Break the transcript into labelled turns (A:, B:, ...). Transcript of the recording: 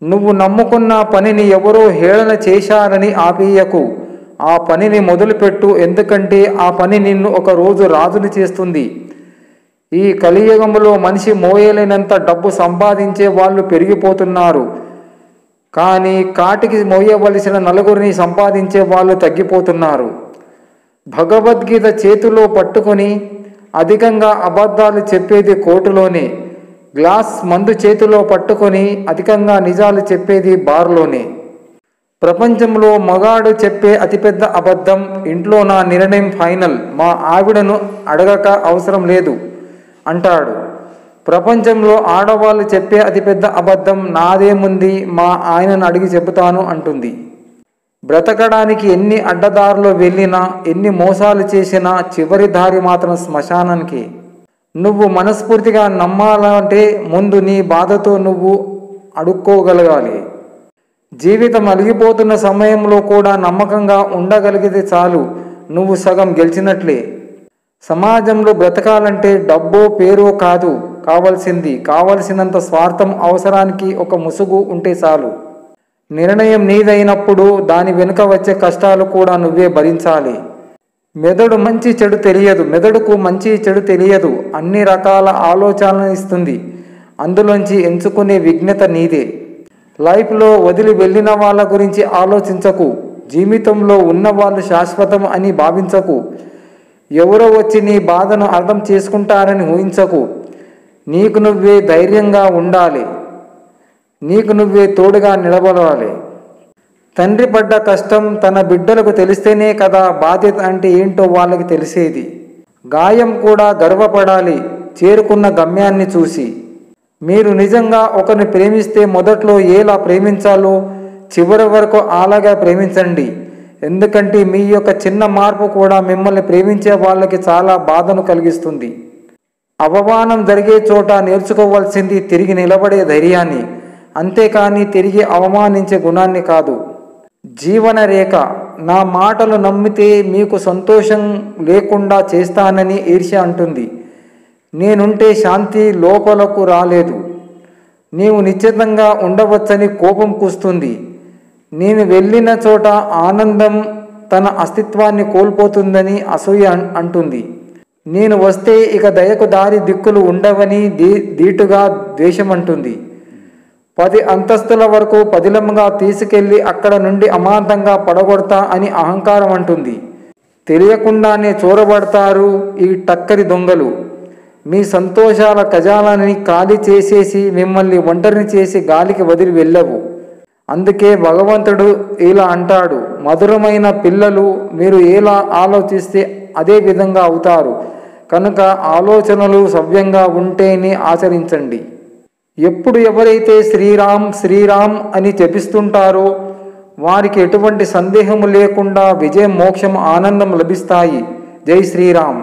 A: నువ్వు నమ్ముకున్న పనిని ఎవరో హేళన చేశారని ఆపేయకు. ఆ పనిని మొదలుపెట్టు. ఎందుకంటే ఆ పని నిన్ను ఒకరోజు రాజుని చేస్తుంది. ఈ కలియుగంలో మనిషి మోయలేనంత డబ్బు సంపాదించే వాళ్ళు పెరిగిపోతున్నారు. కానీ కాటికి మోయవలసిన నలుగురిని సంపాదించే వాళ్ళు తగ్గిపోతున్నారు. భగవద్గీత చేతిలో పట్టుకొని అధికంగా అబద్ధాలు చెప్పేది కోర్టులోనే. గ్లాస్ మందు చేతిలో పట్టుకొని అధికంగా నిజాలు చెప్పేది బార్లోనే. ప్రపంచంలో మగాడు చెప్పే అతిపెద్ద అబద్ధం, ఇంట్లో నా నిర్ణయం ఫైనల్, మా ఆవిడను అడగక అవసరం లేదు అంటాడు. ప్రపంచంలో ఆడవాళ్ళు చెప్పే అతిపెద్ద అబద్ధం, నాదేముంది, మా ఆయనను అడిగి చెబుతాను అంటుంది. బ్రతకడానికి ఎన్ని అడ్డదారులు వెళ్ళినా, ఎన్ని మోసాలు చేసినా చివరి దారి మాత్రం శ్మశానానికి. నువ్వు మనస్ఫూర్తిగా నమ్మాలంటే ముందు నీ బాధతో నువ్వు అడుక్కోగలగాలి. జీవితం అలిగిపోతున్న సమయంలో కూడా నమ్మకంగా ఉండగలిగితే చాలు, నువ్వు సగం గెలిచినట్లే. సమాజంలో బ్రతకాలంటే డబ్బో పేరో కాదు కావలసినంత స్వార్థం, అవసరానికి ఒక ముసుగు ఉంటే చాలు. నిర్ణయం నీదైనప్పుడు దాని వెనుక వచ్చే కష్టాలు కూడా నువ్వే భరించాలి. మెదడుకు మంచి చెడు తెలియదు. అన్ని రకాల ఆలోచనలు ఇస్తుంది. అందులోంచి ఎంచుకునే విజ్ఞత నీదే. లైఫ్లో వదిలి వెళ్ళిన వాళ్ళ గురించి ఆలోచించకు. జీవితంలో ఉన్న వాళ్ళు శాశ్వతం అని భావించకు. ఎవరో వచ్చి నీ బాధను అర్థం చేసుకుంటారని ఊహించకు. నీకు నువ్వే ధైర్యంగా ఉండాలి. నీకు నువ్వే తోడుగా నిలబడాలి. తండ్రి పడ్డ కష్టం తన బిడ్డలకు తెలిస్తేనే కదా బాధ్యత అంటే ఏంటో వాళ్ళకి తెలిసేది. గాయం కూడా గర్వపడాలి చేరుకున్న గమ్యాన్ని చూసి. మీరు నిజంగా ఒకరిని ప్రేమిస్తే మొదట్లో ఎలా ప్రేమించాలో చివరి వరకు అలాగా ప్రేమించండి. ఎందుకంటే మీ యొక్క చిన్న మార్పు కూడా మిమ్మల్ని ప్రేమించే వాళ్ళకి చాలా బాధను కలిగిస్తుంది. అవమానం జరిగే చోట నేర్చుకోవాల్సింది తిరిగి నిలబడే ధైర్యాన్ని, అంతేకాని తిరిగి అవమానించే గుణాన్ని కాదు. జీవన రేఖ, నా మాటలు నమ్మితే మీకు సంతోషం లేకుండా చేస్తానని ఈర్ష్య అంటుంది. నేనుంటే శాంతి లోపలకు రాలేదు. నీవు నిశ్చితంగా ఉండవచ్చని కోపం కూస్తుంది. నేను వెళ్ళిన చోట ఆనందం తన అస్తిత్వాన్ని కోల్పోతుందని అసూయ అంటుంది. నేను వస్తే ఇక దయకు దారి దిక్కులు ఉండవని దీటుగా ద్వేషం అంటుంది. 10 అంతస్తుల వరకు పదిలంగా తీసుకెళ్లి అక్కడ నుండి అమాంతంగా పడగొడతా అని అహంకారం అంటుంది. తెలియకుండానే చొరబడతారు ఈ టక్కరి దొంగలు. మీ సంతోషాల ఖజానాన్ని ఖాళీ చేసేసి మిమ్మల్ని ఒంటరిని చేసి గాలికి వదిలి వెళ్ళవు. అందుకే భగవంతుడు ఇలా అంటాడు, మధురమైన పిల్లలు మీరు ఎలా ఆలోచిస్తే అదే విధంగా అవుతారు. కనుక ఆలోచనలు సవ్యంగా ఉంటేనే ఆచరించండి. ఎప్పుడు ఎవరైతే శ్రీరామ్ శ్రీరామ్ అని జపిస్తుంటారో వారికి ఎటువంటి సందేహము లేకుండా విజయం, మోక్షం, ఆనందం లభిస్తాయి. జై శ్రీరామ్.